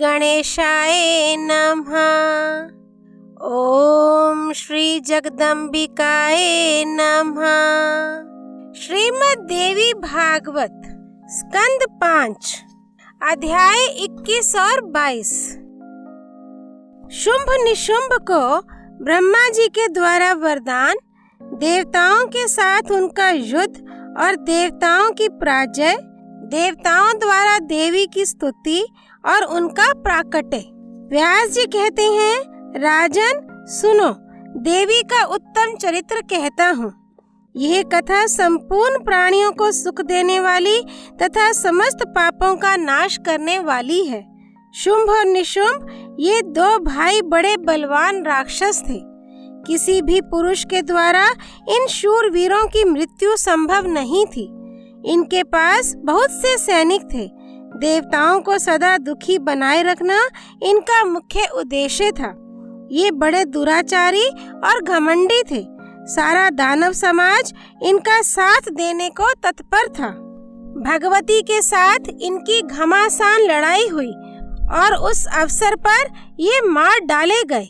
गणेशाय नमः। ओम श्री जगदम्बिकाय नमः। श्रीमद् देवी भागवत स्कंद 5 अध्याय 21 और 22। शुंभ निशुंभ को ब्रह्मा जी के द्वारा वरदान, देवताओं के साथ उनका युद्ध और देवताओं की पराजय, देवताओं द्वारा देवी की स्तुति और उनका प्राकट्य। व्यास जी कहते हैं, राजन सुनो, देवी का उत्तम चरित्र कहता हूँ। यह कथा संपूर्ण प्राणियों को सुख देने वाली तथा समस्त पापों का नाश करने वाली है। शुंभ और निशुंभ ये दो भाई बड़े बलवान राक्षस थे। किसी भी पुरुष के द्वारा इन शूरवीरों की मृत्यु संभव नहीं थी। इनके पास बहुत से सैनिक थे। देवताओं को सदा दुखी बनाए रखना इनका मुख्य उद्देश्य था। ये बड़े दुराचारी और घमंडी थे। सारा दानव समाज इनका साथ देने को तत्पर था। भगवती के साथ इनकी घमासान लड़ाई हुई और उस अवसर पर ये मार डाले गए।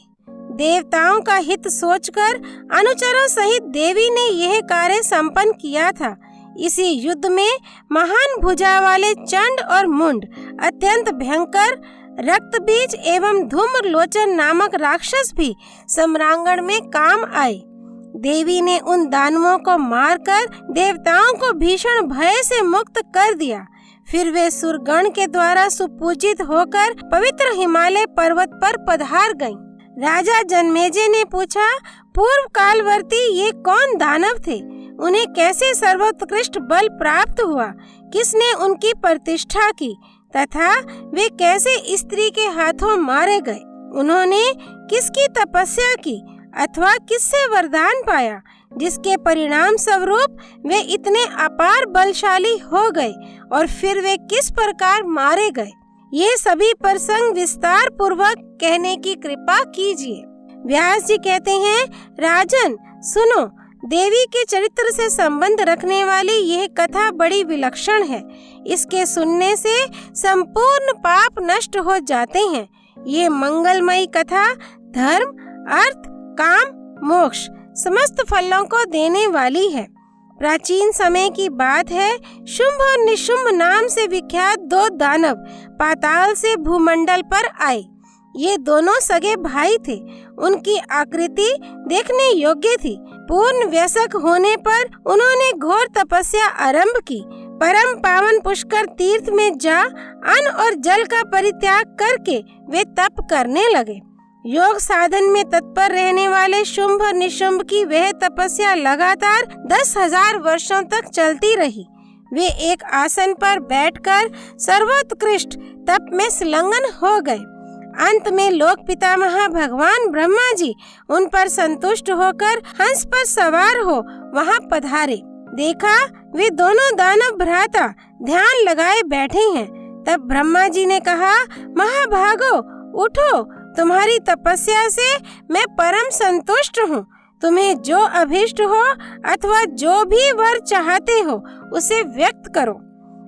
देवताओं का हित सोचकर अनुचरों सहित देवी ने यह कार्य संपन्न किया था। इसी युद्ध में महान भुजा वाले चंड और मुंड, अत्यंत भयंकर रक्तबीज एवं धूम्रलोचन नामक राक्षस भी सम्रांगण में काम आए। देवी ने उन दानवों को मारकर देवताओं को भीषण भय से मुक्त कर दिया। फिर वे सुरगण के द्वारा सुपूजित होकर पवित्र हिमालय पर्वत पर पधार गईं। राजा जन्मेजय ने पूछा, पूर्व कालवर्ती ये कौन दानव थे? उन्हें कैसे सर्वोत्कृष्ट बल प्राप्त हुआ? किसने उनकी प्रतिष्ठा की तथा वे कैसे स्त्री के हाथों मारे गए? उन्होंने किसकी तपस्या की अथवा किससे वरदान पाया, जिसके परिणाम स्वरूप वे इतने अपार बलशाली हो गए? और फिर वे किस प्रकार मारे गए? ये सभी प्रसंग विस्तार पूर्वक कहने की कृपा कीजिए। व्यास जी कहते हैं, राजन सुनो, देवी के चरित्र से संबंध रखने वाली यह कथा बड़ी विलक्षण है। इसके सुनने से संपूर्ण पाप नष्ट हो जाते हैं। ये मंगलमयी कथा धर्म, अर्थ, काम, मोक्ष समस्त फलों को देने वाली है। प्राचीन समय की बात है। शुंभ और निशुंभ नाम से विख्यात दो दानव पाताल से भूमंडल पर आए। ये दोनों सगे भाई थे। उनकी आकृति देखने योग्य थी। पूर्ण वयस्क होने पर उन्होंने घोर तपस्या आरंभ की। परम पावन पुष्कर तीर्थ में जा अन्न और जल का परित्याग करके वे तप करने लगे। योग साधन में तत्पर रहने वाले शुंभ और निशुंभ की वह तपस्या लगातार 10,000 वर्षों तक चलती रही। वे एक आसन पर बैठकर सर्वोत्कृष्ट तप में संलग्न हो गए। अंत में लोक पितामह भगवान ब्रह्मा जी उन पर संतुष्ट होकर हंस पर सवार हो वहां पधारे। देखा वे दोनों दानव भ्राता ध्यान लगाए बैठे हैं। तब ब्रह्मा जी ने कहा, महाभागो उठो, तुम्हारी तपस्या से मैं परम संतुष्ट हूँ। तुम्हें जो अभीष्ट हो अथवा जो भी वर चाहते हो उसे व्यक्त करो,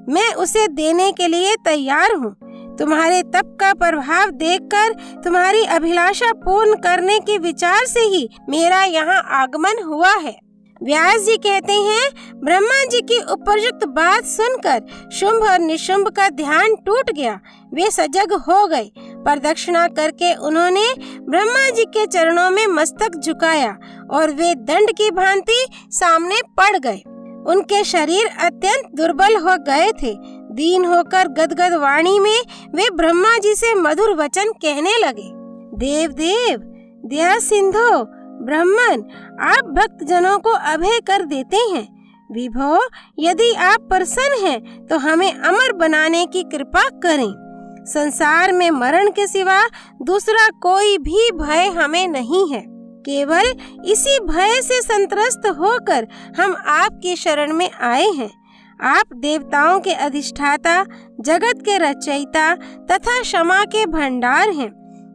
मैं उसे देने के लिए तैयार हूँ। तुम्हारे तप का प्रभाव देखकर तुम्हारी अभिलाषा पूर्ण करने के विचार से ही मेरा यहाँ आगमन हुआ है। व्यास जी कहते हैं, ब्रह्मा जी की उपयुक्त बात सुनकर शुंभ और निशुंभ का ध्यान टूट गया। वे सजग हो गए। प्रदक्षिणा करके उन्होंने ब्रह्मा जी के चरणों में मस्तक झुकाया और वे दंड की भांति सामने पड़ गए। उनके शरीर अत्यंत दुर्बल हो गए थे। दीन होकर गदगद वाणी में वे ब्रह्मा जी से मधुर वचन कहने लगे। देव देव, दया सिंधु ब्रह्मन, आप भक्त जनों को अभय कर देते हैं। विभो, यदि आप प्रसन्न हैं तो हमें अमर बनाने की कृपा करें। संसार में मरण के सिवा दूसरा कोई भी भय हमें नहीं है। केवल इसी भय से संत्रस्त होकर हम आपकी शरण में आए हैं। आप देवताओं के अधिष्ठाता, जगत के रचयिता तथा क्षमा के भंडार हैं।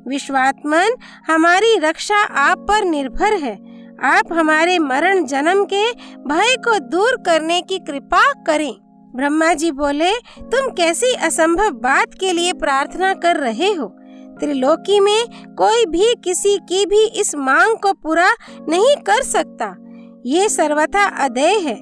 विश्वात्मन, हमारी रक्षा आप पर निर्भर है। आप हमारे मरण जन्म के भय को दूर करने की कृपा करें। ब्रह्मा जी बोले, तुम कैसी असंभव बात के लिए प्रार्थना कर रहे हो? त्रिलोकी में कोई भी किसी की भी इस मांग को पूरा नहीं कर सकता। ये सर्वथा अदेय है।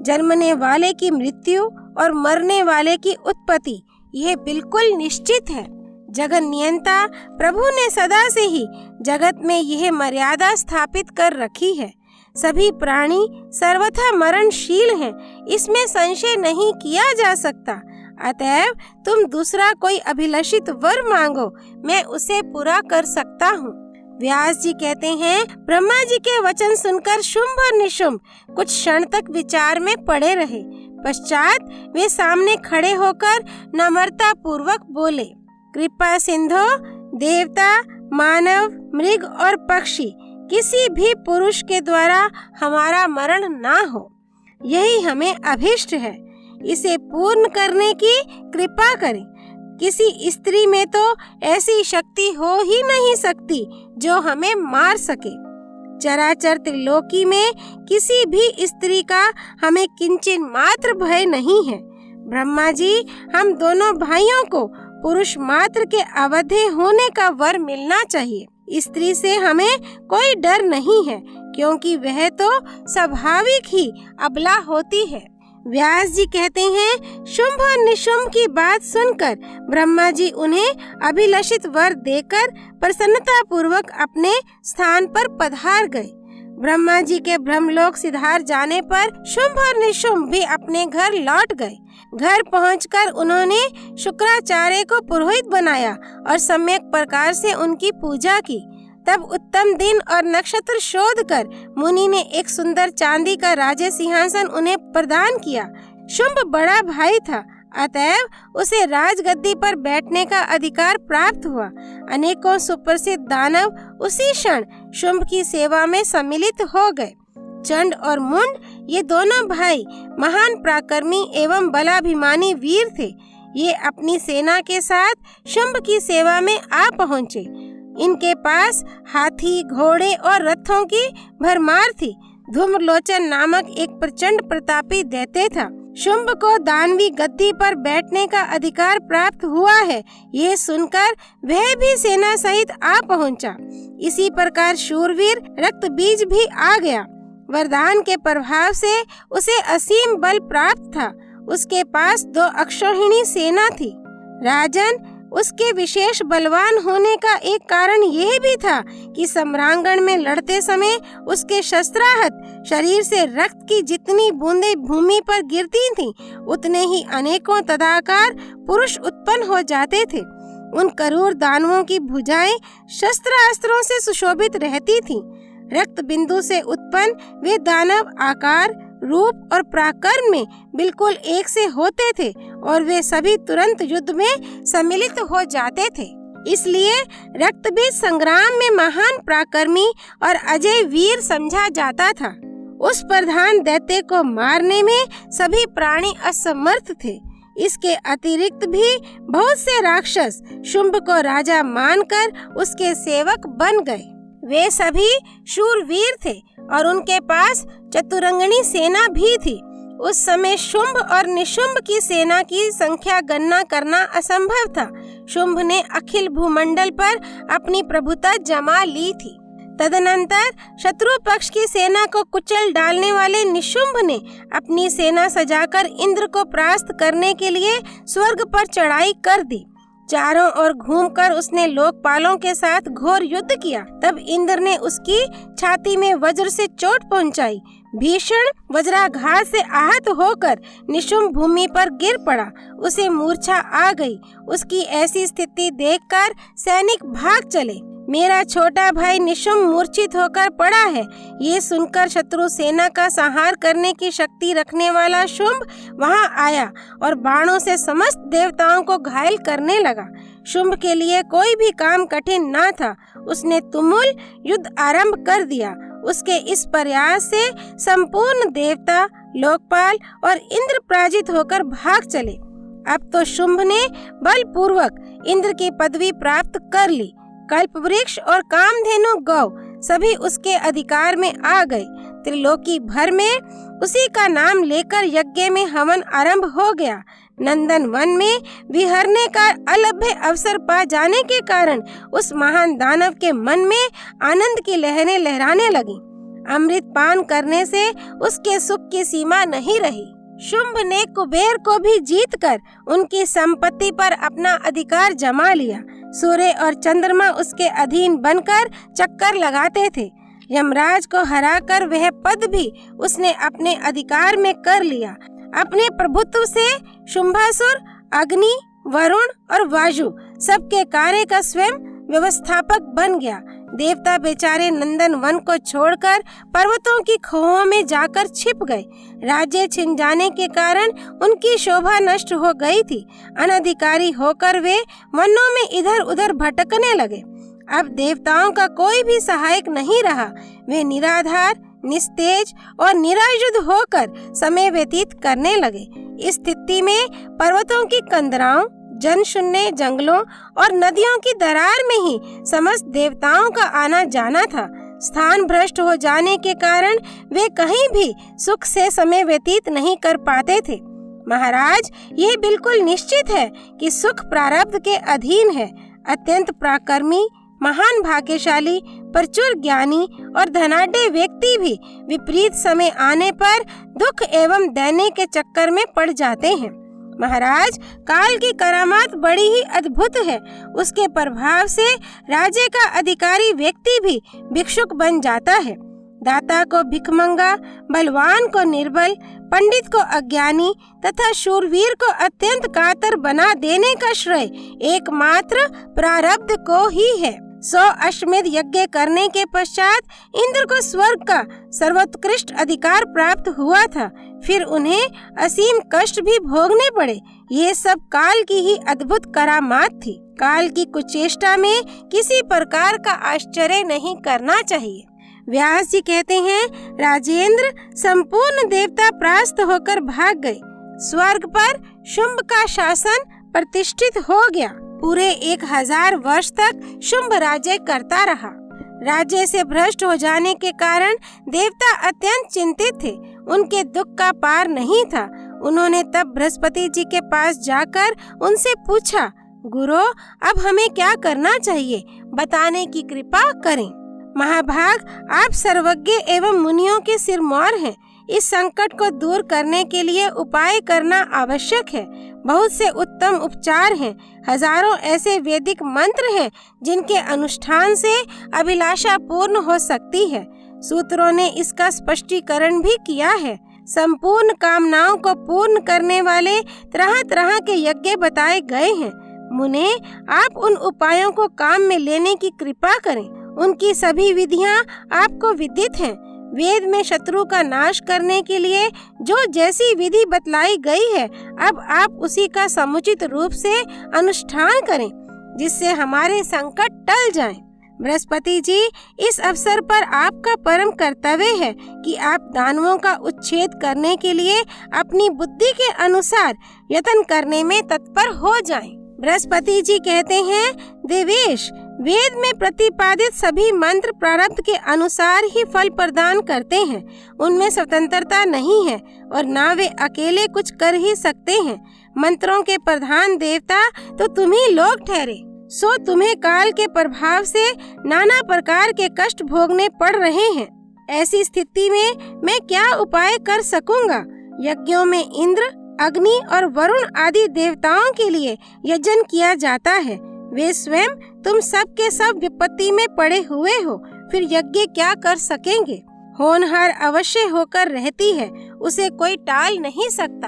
जन्मने वाले की मृत्यु और मरने वाले की उत्पत्ति यह बिल्कुल निश्चित है। जगत नियंता प्रभु ने सदा से ही जगत में यह मर्यादा स्थापित कर रखी है। सभी प्राणी सर्वथा मरणशील हैं, इसमें संशय नहीं किया जा सकता। अतएव तुम दूसरा कोई अभिलषित वर मांगो, मैं उसे पूरा कर सकता हूँ। व्यास जी कहते हैं, ब्रह्मा जी के वचन सुनकर शुंभ और निशुंभ कुछ क्षण तक विचार में पड़े रहे। पश्चात वे सामने खड़े होकर नम्रता पूर्वक बोले, कृपा सिंधो, देवता, मानव, मृग और पक्षी किसी भी पुरुष के द्वारा हमारा मरण ना हो, यही हमें अभिष्ट है। इसे पूर्ण करने की कृपा करें। किसी स्त्री में तो ऐसी शक्ति हो ही नहीं सकती जो हमें मार सके। चराचर त्रिलोकी में किसी भी स्त्री का हमें किंचित मात्र भय नहीं है। ब्रह्मा जी, हम दोनों भाइयों को पुरुष मात्र के अवधि होने का वर मिलना चाहिए। स्त्री से हमें कोई डर नहीं है, क्योंकि वह तो स्वाभाविक ही अबला होती है। व्यास जी कहते हैं, शुंभ और निशुंभ की बात सुनकर ब्रह्मा जी उन्हें अभिलषित वर देकर प्रसन्नता पूर्वक अपने स्थान पर पधार गए। ब्रह्मा जी के ब्रह्मलोक सिधार जाने पर शुंभ और निशुंभ भी अपने घर लौट गए। घर पहुंचकर उन्होंने शुक्राचार्य को पुरोहित बनाया और सम्यक प्रकार से उनकी पूजा की। तब उत्तम दिन और नक्षत्र शोध कर मुनि ने एक सुंदर चांदी का राज सिंहासन उन्हें प्रदान किया। शुंभ बड़ा भाई था, अतएव उसे राजगद्दी पर बैठने का अधिकार प्राप्त हुआ। अनेकों सुप्रसिद्ध दानव उसी क्षण शुंभ की सेवा में सम्मिलित हो गए। चंड और मुंड ये दोनों भाई महान पराक्रमी एवं बलाभिमानी वीर थे। ये अपनी सेना के साथ शुंभ की सेवा में आ पहुँचे। इनके पास हाथी, घोड़े और रथों की भरमार थी। धूम्रलोचन नामक एक प्रचंड प्रतापी दैत्य था। शुंभ को दानवी गद्दी पर बैठने का अधिकार प्राप्त हुआ है, ये सुनकर वह भी सेना सहित आ पहुंचा। इसी प्रकार शूरवीर रक्तबीज भी आ गया। वरदान के प्रभाव से उसे असीम बल प्राप्त था। उसके पास 2 अक्षौहिणी सेना थी। राजन, उसके विशेष बलवान होने का एक कारण यह भी था कि सम्रांगण में लड़ते समय उसके शस्त्राहत शरीर से रक्त की जितनी बूंदें भूमि पर गिरती थीं, उतने ही अनेकों तदाकार पुरुष उत्पन्न हो जाते थे। उन करूर दानवों की भुजाएं शस्त्र अस्त्रों से सुशोभित रहती थीं। रक्त बिंदु से उत्पन्न वे दानव आकार, रूप और पराक्रम में बिल्कुल एक से होते थे और वे सभी तुरंत युद्ध में सम्मिलित हो जाते थे। इसलिए रक्तबीज संग्राम में महान पराक्रमी और अजय वीर समझा जाता था। उस प्रधान दैत्य को मारने में सभी प्राणी असमर्थ थे। इसके अतिरिक्त भी बहुत से राक्षस शुंभ को राजा मानकर उसके सेवक बन गए। वे सभी शूरवीर थे और उनके पास चतुरंगनी सेना भी थी। उस समय शुंभ और निशुंभ की सेना की संख्या गणना करना असंभव था। शुंभ ने अखिल भूमंडल पर अपनी प्रभुता जमा ली थी। तदनंतर शत्रु पक्ष की सेना को कुचल डालने वाले निशुंभ ने अपनी सेना सजाकर इंद्र को परास्त करने के लिए स्वर्ग पर चढ़ाई कर दी। चारों ओर घूमकर उसने लोकपालों के साथ घोर युद्ध किया। तब इंद्र ने उसकी छाती में वज्र से चोट पहुंचाई। भीषण वज्राघात से आहत होकर निशुंभ भूमि पर गिर पड़ा। उसे मूर्छा आ गई। उसकी ऐसी स्थिति देखकर सैनिक भाग चले। मेरा छोटा भाई निशुंभ मूर्छित होकर पड़ा है। ये सुनकर शत्रु सेना का संहार करने की शक्ति रखने वाला शुंभ वहां आया और बाणों से समस्त देवताओं को घायल करने लगा। शुंभ के लिए कोई भी काम कठिन न था। उसने तुमुल युद्ध आरंभ कर दिया। उसके इस प्रयास से संपूर्ण देवता, लोकपाल और इंद्र पराजित होकर भाग चले। अब तो शुंभ ने बलपूर्वक इंद्र की पदवी प्राप्त कर ली। कल्प वृक्ष और कामधेनु गौ सभी उसके अधिकार में आ गए। त्रिलोकी भर में उसी का नाम लेकर यज्ञ में हवन आरंभ हो गया। नंदन वन में विहरने का अलभ्य अवसर पा जाने के कारण उस महान दानव के मन में आनंद की लहरें लहराने लगी। अमृत पान करने से उसके सुख की सीमा नहीं रही। शुंभ ने कुबेर को भी जीतकर उनकी संपत्ति पर अपना अधिकार जमा लिया। सूर्य और चंद्रमा उसके अधीन बनकर चक्कर लगाते थे। यमराज को हराकर वह पद भी उसने अपने अधिकार में कर लिया। अपने प्रभुत्व से शुंभासुर अग्नि, वरुण और वायु सबके कार्य का स्वयं व्यवस्थापक बन गया। देवता बेचारे नंदन वन को छोड़कर पर्वतों की खोहों में जाकर छिप गए। राज्य छिन जाने के कारण उनकी शोभा नष्ट हो गई थी। अनधिकारी होकर वे वनों में इधर उधर भटकने लगे। अब देवताओं का कोई भी सहायक नहीं रहा। वे निराधार, निस्तेज और निरायुध होकर समय व्यतीत करने लगे। इस स्थिति में पर्वतों की कंदराओं, जनशून्य जंगलों और नदियों की दरार में ही समस्त देवताओं का आना जाना था। स्थान भ्रष्ट हो जाने के कारण वे कहीं भी सुख से समय व्यतीत नहीं कर पाते थे। महाराज, ये बिल्कुल निश्चित है कि सुख प्रारब्ध के अधीन है। अत्यंत पराक्रमी, महान भाग्यशाली, प्रचुर ज्ञानी और धनाढ्य व्यक्ति भी विपरीत समय आने पर दुख एवं दैन्य के चक्कर में पड़ जाते हैं। महाराज, काल की करामात बड़ी ही अद्भुत है। उसके प्रभाव से राज्य का अधिकारी व्यक्ति भी भिक्षुक बन जाता है। दाता को भिखमंगा, बलवान को निर्बल, पंडित को अज्ञानी तथा शूरवीर को अत्यंत कातर बना देने का श्रेय एकमात्र प्रारब्ध को ही है। 100 अश्वमेध यज्ञ करने के पश्चात इंद्र को स्वर्ग का सर्वोत्कृष्ट अधिकार प्राप्त हुआ था। फिर उन्हें असीम कष्ट भी भोगने पड़े। ये सब काल की ही अद्भुत करामात थी। काल की कुचेष्टा में किसी प्रकार का आश्चर्य नहीं करना चाहिए। व्यास जी कहते हैं, राजेंद्र, संपूर्ण देवता परास्त होकर भाग गए। स्वर्ग पर शुंभ का शासन प्रतिष्ठित हो गया। पूरे 1000 वर्ष तक शुंभ राज्य करता रहा। राज्य से भ्रष्ट हो जाने के कारण देवता अत्यंत चिंतित थे। उनके दुख का पार नहीं था। उन्होंने तब बृहस्पति जी के पास जाकर उनसे पूछा, गुरु, अब हमें क्या करना चाहिए, बताने की कृपा करें। महाभाग, आप सर्वज्ञ एवं मुनियों के सिरमौर हैं। इस संकट को दूर करने के लिए उपाय करना आवश्यक है। बहुत से उत्तम उपचार हैं। हजारों ऐसे वैदिक मंत्र हैं जिनके अनुष्ठान से अभिलाषा पूर्ण हो सकती है। सूत्रों ने इसका स्पष्टीकरण भी किया है। संपूर्ण कामनाओं को पूर्ण करने वाले तरह तरह के यज्ञ बताए गए हैं। मुने, आप उन उपायों को काम में लेने की कृपा करें। उनकी सभी विधियां आपको विदित हैं। वेद में शत्रु का नाश करने के लिए जो जैसी विधि बतलाई गई है, अब आप उसी का समुचित रूप से अनुष्ठान करें, जिससे हमारे संकट टल जाएं। बृहस्पति जी, इस अवसर पर आपका परम कर्तव्य है कि आप दानवों का उच्छेद करने के लिए अपनी बुद्धि के अनुसार यत्न करने में तत्पर हो जाएं। बृहस्पति जी कहते हैं, देवेश, वेद में प्रतिपादित सभी मंत्र प्रारब्ध के अनुसार ही फल प्रदान करते हैं। उनमें स्वतंत्रता नहीं है और ना वे अकेले कुछ कर ही सकते हैं। मंत्रों के प्रधान देवता तो तुम ही लोग ठहरे, सो तुम्हें काल के प्रभाव से नाना प्रकार के कष्ट भोगने पड़ रहे हैं। ऐसी स्थिति में मैं क्या उपाय कर सकूंगा? यज्ञों में इंद्र, अग्नि और वरुण आदि देवताओं के लिए यजन किया जाता है। वे स्वयं तुम सब के सब विपत्ति में पड़े हुए हो, फिर यज्ञ क्या कर सकेंगे? होनहार अवश्य होकर रहती है, उसे कोई टाल नहीं सकता।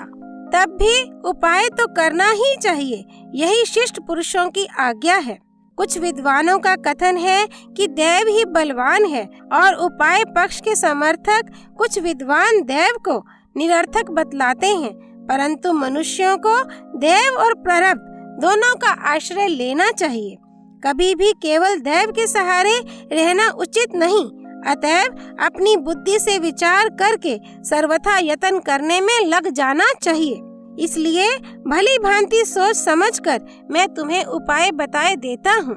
तब भी उपाय तो करना ही चाहिए, यही शिष्ट पुरुषों की आज्ञा है। कुछ विद्वानों का कथन है कि देव ही बलवान है और उपाय पक्ष के समर्थक कुछ विद्वान देव को निरर्थक बतलाते हैं, परंतु मनुष्यों को देव और प्रारब्ध दोनों का आश्रय लेना चाहिए। कभी भी केवल दैव के सहारे रहना उचित नहीं। अतएव अपनी बुद्धि से विचार करके सर्वथा यत्न करने में लग जाना चाहिए। इसलिए भली भांति सोच समझकर मैं तुम्हें उपाय बताए देता हूँ।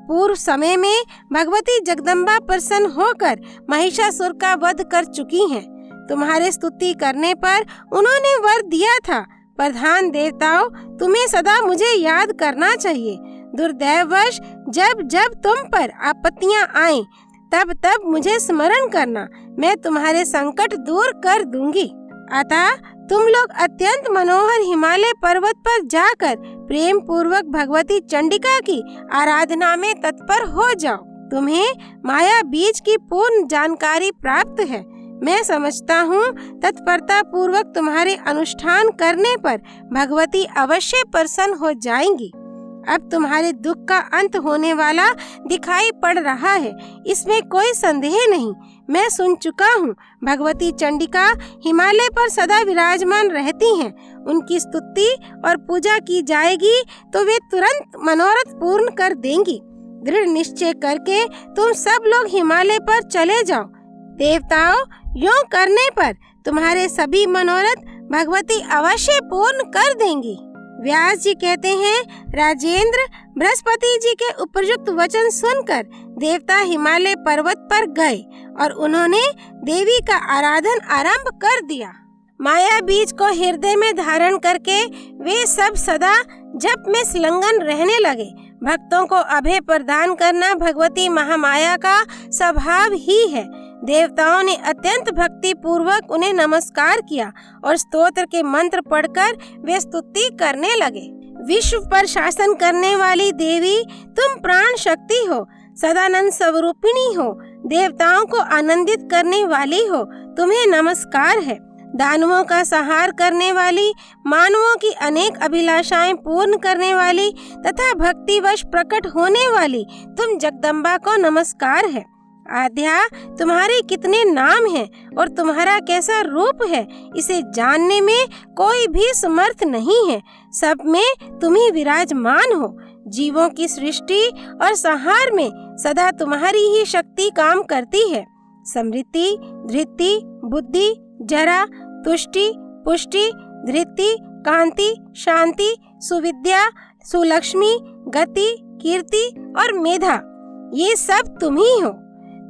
पूर्व समय में भगवती जगदम्बा प्रसन्न होकर महिषासुर का वध कर चुकी हैं। तुम्हारे स्तुति करने पर उन्होंने वर दिया था। प्रधान देवताओं, तुम्हें सदा मुझे याद करना चाहिए। दुर्दैववश जब जब तुम पर आपत्तियां आएं, तब तब मुझे स्मरण करना, मैं तुम्हारे संकट दूर कर दूंगी। अतः तुम लोग अत्यंत मनोहर हिमालय पर्वत पर जाकर प्रेम पूर्वक भगवती चंडिका की आराधना में तत्पर हो जाओ। तुम्हें माया बीज की पूर्ण जानकारी प्राप्त है। मैं समझता हूँ तत्परता पूर्वक तुम्हारे अनुष्ठान करने पर भगवती अवश्य प्रसन्न हो जाएंगी। अब तुम्हारे दुख का अंत होने वाला दिखाई पड़ रहा है, इसमें कोई संदेह नहीं। मैं सुन चुका हूँ भगवती चंडिका हिमालय पर सदा विराजमान रहती हैं। उनकी स्तुति और पूजा की जाएगी तो वे तुरंत मनोरथ पूर्ण कर देंगी। दृढ़ निश्चय करके तुम सब लोग हिमालय पर चले जाओ। देवताओं, यूं करने पर तुम्हारे सभी मनोरथ भगवती अवश्य पूर्ण कर देंगी। व्यास जी कहते हैं, राजेंद्र, बृहस्पति जी के उपयुक्त वचन सुनकर देवता हिमालय पर्वत पर गए और उन्होंने देवी का आराधन आरंभ कर दिया। माया बीज को हृदय में धारण करके वे सब सदा जप में संलग्न रहने लगे। भक्तों को अभय प्रदान करना भगवती महामाया का स्वभाव ही है। देवताओं ने अत्यंत भक्ति पूर्वक उन्हें नमस्कार किया और स्तोत्र के मंत्र पढ़कर वे स्तुति करने लगे। विश्व पर शासन करने वाली देवी, तुम प्राण शक्ति हो, सदानंद स्वरूपिणी हो, देवताओं को आनंदित करने वाली हो, तुम्हें नमस्कार है। दानवों का संहार करने वाली, मानवों की अनेक अभिलाषाएं पूर्ण करने वाली तथा भक्तिवश प्रकट होने वाली तुम जगदम्बा को नमस्कार है। आद्या, तुम्हारे कितने नाम हैं और तुम्हारा कैसा रूप है, इसे जानने में कोई भी समर्थ नहीं है। सब में तुम ही विराजमान हो। जीवों की सृष्टि और संहार में सदा तुम्हारी ही शक्ति काम करती है। समृद्धि, धृति, बुद्धि, जरा, तुष्टि, पुष्टि, धृति, कांति, शांति, सुविद्या, सुलक्ष्मी, गति, कीर्ति और मेधा, ये सब तुम ही हो।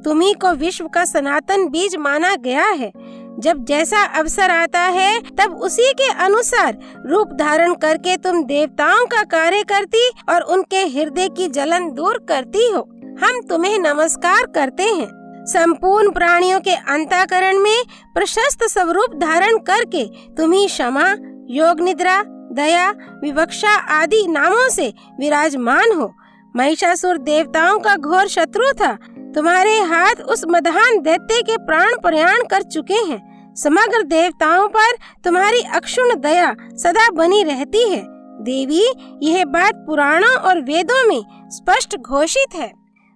तुम्ही को विश्व का सनातन बीज माना गया है। जब जैसा अवसर आता है तब उसी के अनुसार रूप धारण करके तुम देवताओं का कार्य करती और उनके हृदय की जलन दूर करती हो। हम तुम्हें नमस्कार करते हैं। संपूर्ण प्राणियों के अंतःकरण में प्रशस्त स्वरूप धारण करके तुम्ही क्षमा, योग निद्रा, दया, विवक्षा आदि नामों से विराजमान हो। महिषासुर देवताओं का घोर शत्रु था। तुम्हारे हाथ उस मदहान दैत्य के प्राण प्रयाण कर चुके हैं। समग्र देवताओं पर तुम्हारी अक्षुण्ण दया सदा बनी रहती है। देवी, यह बात पुराणों और वेदों में स्पष्ट घोषित है।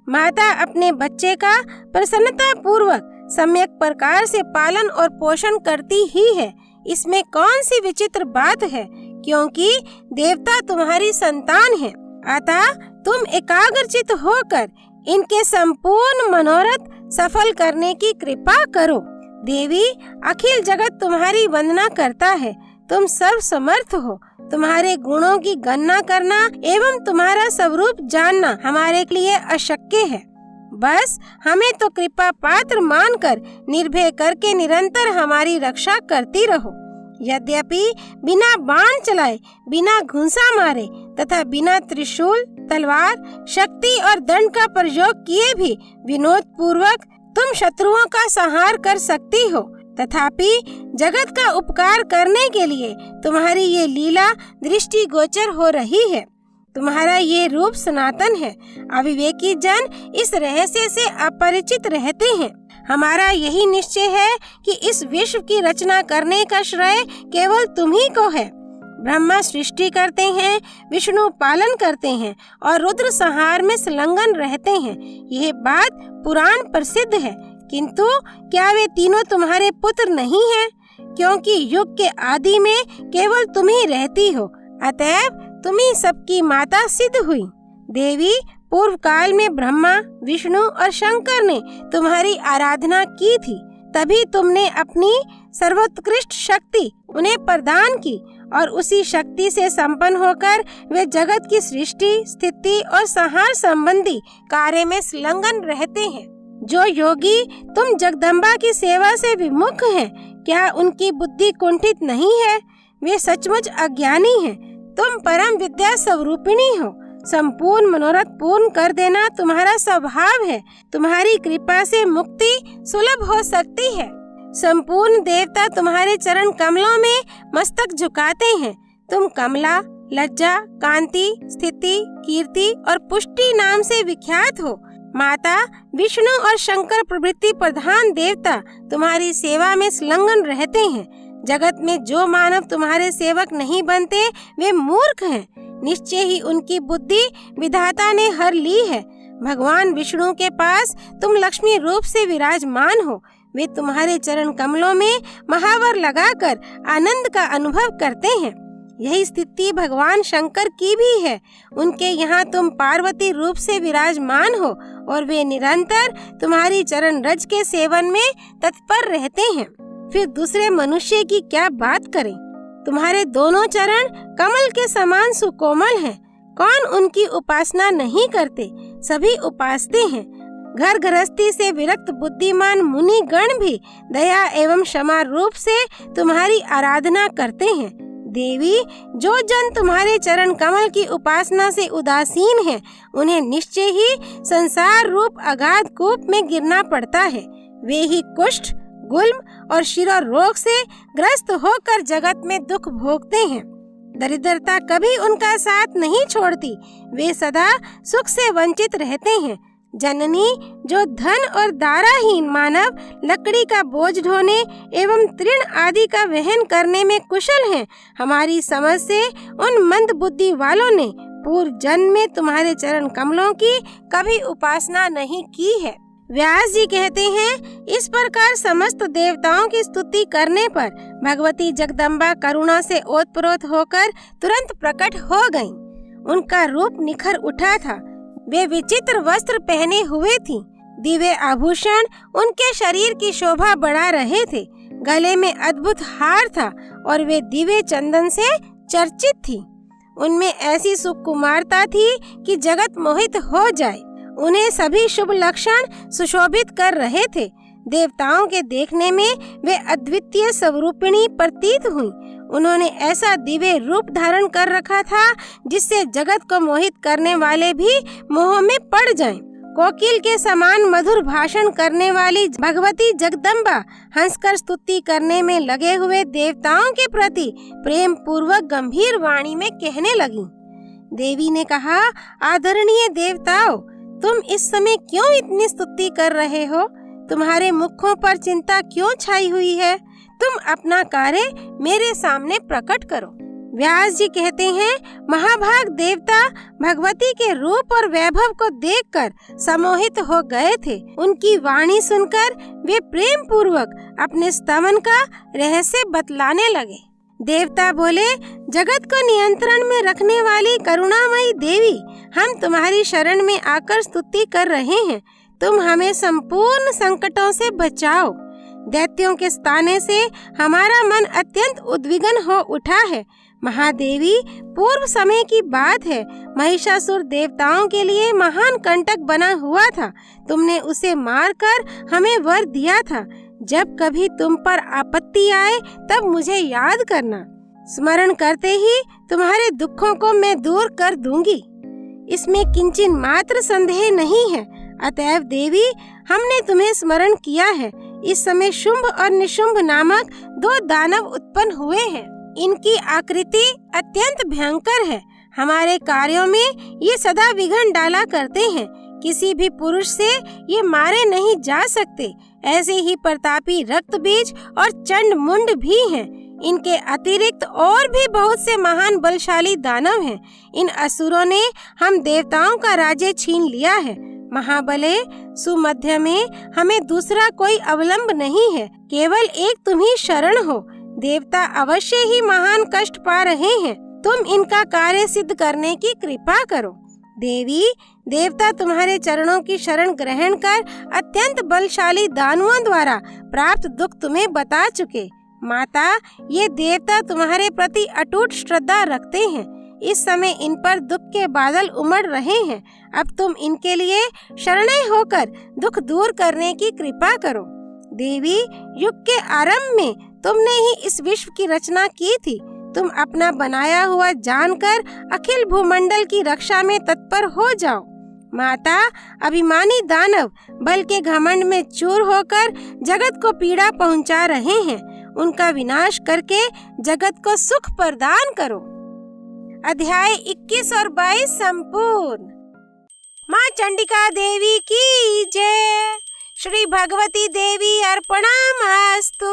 माता अपने बच्चे का प्रसन्नता पूर्वक सम्यक प्रकार से पालन और पोषण करती ही है। इसमें कौन सी विचित्र बात है, क्योंकि देवता तुम्हारी संतान है। अतः तुम एकाग्रचित होकर इनके संपूर्ण मनोरथ सफल करने की कृपा करो। देवी, अखिल जगत तुम्हारी वंदना करता है। तुम सर्व समर्थ हो। तुम्हारे गुणों की गणना करना एवं तुम्हारा स्वरूप जानना हमारे लिए अशक्य है। बस हमें तो कृपा पात्र मानकर निर्भय करके निरंतर हमारी रक्षा करती रहो। यद्यपि बिना बाण चलाए, बिना घुंसा मारे तथा बिना त्रिशूल, तलवार, शक्ति और दंड का प्रयोग किए भी विनोद पूर्वक तुम शत्रुओं का संहार कर सकती हो। तथापि जगत का उपकार करने के लिए तुम्हारी ये लीला दृष्टि गोचर हो रही है। तुम्हारा ये रूप सनातन है। अविवेकी जन इस रहस्य से अपरिचित रहते हैं। हमारा यही निश्चय है कि इस विश्व की रचना करने का श्रेय केवल तुम्ही को है। ब्रह्मा सृष्टि करते हैं, विष्णु पालन करते हैं और रुद्र संहार में संलग्न रहते हैं। यह बात पुराण प्रसिद्ध है। किंतु क्या वे तीनों तुम्हारे पुत्र नहीं हैं? क्योंकि युग के आदि में केवल तुम ही रहती हो, अतएव तुम ही सबकी माता सिद्ध हुई। देवी, पूर्व काल में ब्रह्मा, विष्णु और शंकर ने तुम्हारी आराधना की थी। तभी तुमने अपनी सर्वोत्कृष्ट शक्ति उन्हें प्रदान की और उसी शक्ति से संपन्न होकर वे जगत की सृष्टि, स्थिति और संहार संबंधी कार्य में संलग्न रहते हैं। जो योगी तुम जगदम्बा की सेवा से विमुख हैं, क्या उनकी बुद्धि कुंठित नहीं है? वे सचमुच अज्ञानी हैं। तुम परम विद्या स्वरूपिणी हो। संपूर्ण मनोरथ पूर्ण कर देना तुम्हारा स्वभाव है। तुम्हारी कृपा से मुक्ति सुलभ हो सकती है। संपूर्ण देवता तुम्हारे चरण कमलों में मस्तक झुकाते हैं। तुम कमला, लज्जा, कांति, स्थिति, कीर्ति और पुष्टि नाम से विख्यात हो। माता, विष्णु और शंकर प्रभृति प्रधान देवता तुम्हारी सेवा में संलग्न रहते हैं। जगत में जो मानव तुम्हारे सेवक नहीं बनते वे मूर्ख हैं। निश्चय ही उनकी बुद्धि विधाता ने हर ली है। भगवान विष्णु के पास तुम लक्ष्मी रूप से विराजमान हो। वे तुम्हारे चरण कमलों में महावर लगाकर आनंद का अनुभव करते हैं। यही स्थिति भगवान शंकर की भी है। उनके यहाँ तुम पार्वती रूप से विराजमान हो और वे निरंतर तुम्हारी चरण रज के सेवन में तत्पर रहते हैं। फिर दूसरे मनुष्य की क्या बात करें? तुम्हारे दोनों चरण कमल के समान सुकोमल हैं। कौन उनकी उपासना नहीं करते? सभी उपासते हैं। घर गृहस्थी से विरक्त बुद्धिमान मुनि गण भी दया एवं क्षमा रूप से तुम्हारी आराधना करते हैं। देवी, जो जन तुम्हारे चरण कमल की उपासना से उदासीन है, उन्हें निश्चय ही संसार रूप अगाध कूप में गिरना पड़ता है। वे ही कुष्ठ, गुल्म और शिरो रोग से ग्रस्त होकर जगत में दुख भोगते हैं। दरिद्रता कभी उनका साथ नहीं छोड़ती। वे सदा सुख से वंचित रहते हैं। जननी, जो धन और दाराहीन मानव लकड़ी का बोझ ढोने एवं तृण आदि का वहन करने में कुशल हैं, हमारी समझ से उन मंद बुद्धि वालों ने पूर्व जन्म में तुम्हारे चरण कमलों की कभी उपासना नहीं की है। व्यास जी कहते हैं, इस प्रकार समस्त देवताओं की स्तुति करने पर भगवती जगदम्बा करुणा से ओतप्रोत होकर तुरंत प्रकट हो गईं। उनका रूप निखर उठा था। वे विचित्र वस्त्र पहने हुए थीं। दिव्य आभूषण उनके शरीर की शोभा बढ़ा रहे थे। गले में अद्भुत हार था और वे दिव्य चंदन से चर्चित थीं। उनमें ऐसी सुकुमारता थी कि जगत मोहित हो जाए। उन्हें सभी शुभ लक्षण सुशोभित कर रहे थे। देवताओं के देखने में वे अद्वितीय स्वरूपिणी प्रतीत हुई। उन्होंने ऐसा दिव्य रूप धारण कर रखा था जिससे जगत को मोहित करने वाले भी मोह में पड़ जाएं। कोकिल के समान मधुर भाषण करने वाली भगवती जगदम्बा हंसकर स्तुति करने में लगे हुए देवताओं के प्रति प्रेम पूर्वक गंभीर वाणी में कहने लगी। देवी ने कहा, आदरणीय देवताओं, तुम इस समय क्यों इतनी स्तुति कर रहे हो? तुम्हारे मुखों पर चिंता क्यों छाई हुई है? तुम अपना कार्य मेरे सामने प्रकट करो। व्यास जी कहते हैं, महाभाग देवता भगवती के रूप और वैभव को देखकर सम्मोहित हो गए थे। उनकी वाणी सुनकर वे प्रेम पूर्वक अपने स्तवन का रहस्य बतलाने लगे। देवता बोले, जगत को नियंत्रण में रखने वाली करुणामयी देवी, हम तुम्हारी शरण में आकर स्तुति कर रहे हैं। तुम हमें संपूर्ण संकटों से बचाओ। दैत्यों के सताने से हमारा मन अत्यंत उद्विग्न हो उठा है। महादेवी, पूर्व समय की बात है, महिषासुर देवताओं के लिए महान कंटक बना हुआ था। तुमने उसे मारकर हमें वर दिया था। जब कभी तुम पर आपत्ति आए तब मुझे याद करना। स्मरण करते ही तुम्हारे दुखों को मैं दूर कर दूंगी। इसमें किंचित मात्र संदेह नहीं है। अतएव देवी, हमने तुम्हें स्मरण किया है। इस समय शुंभ और निशुंभ नामक दो दानव उत्पन्न हुए हैं। इनकी आकृति अत्यंत भयंकर है। हमारे कार्यों में ये सदा विघ्न डाला करते हैं। किसी भी पुरुष से ये मारे नहीं जा सकते। ऐसे ही प्रतापी रक्तबीज और चंड मुंड भी हैं। इनके अतिरिक्त और भी बहुत से महान बलशाली दानव हैं। इन असुरों ने हम देवताओं का राज्य छीन लिया है। महाबले, सुमध्य में हमें दूसरा कोई अवलंब नहीं है। केवल एक तुम ही शरण हो। देवता अवश्य ही महान कष्ट पा रहे हैं। तुम इनका कार्य सिद्ध करने की कृपा करो। देवी, देवता तुम्हारे चरणों की शरण ग्रहण कर अत्यंत बलशाली दानवों द्वारा प्राप्त दुख तुम्हें बता चुके। माता, ये देवता तुम्हारे प्रति अटूट श्रद्धा रखते हैं। इस समय इन पर दुख के बादल उमड़ रहे हैं। अब तुम इनके लिए शरणय होकर दुख दूर करने की कृपा करो। देवी, युग के आरंभ में तुमने ही इस विश्व की रचना की थी। तुम अपना बनाया हुआ जानकर अखिल भूमंडल की रक्षा में तत्पर हो जाओ। माता, अभिमानी दानव बल के घमंड में चूर होकर जगत को पीड़ा पहुंचा रहे हैं। उनका विनाश करके जगत को सुख प्रदान करो। अध्याय 21 और 22 संपूर्ण। माँ चंडिका देवी की जय। श्री भगवती देवी अर्पणमस्तु।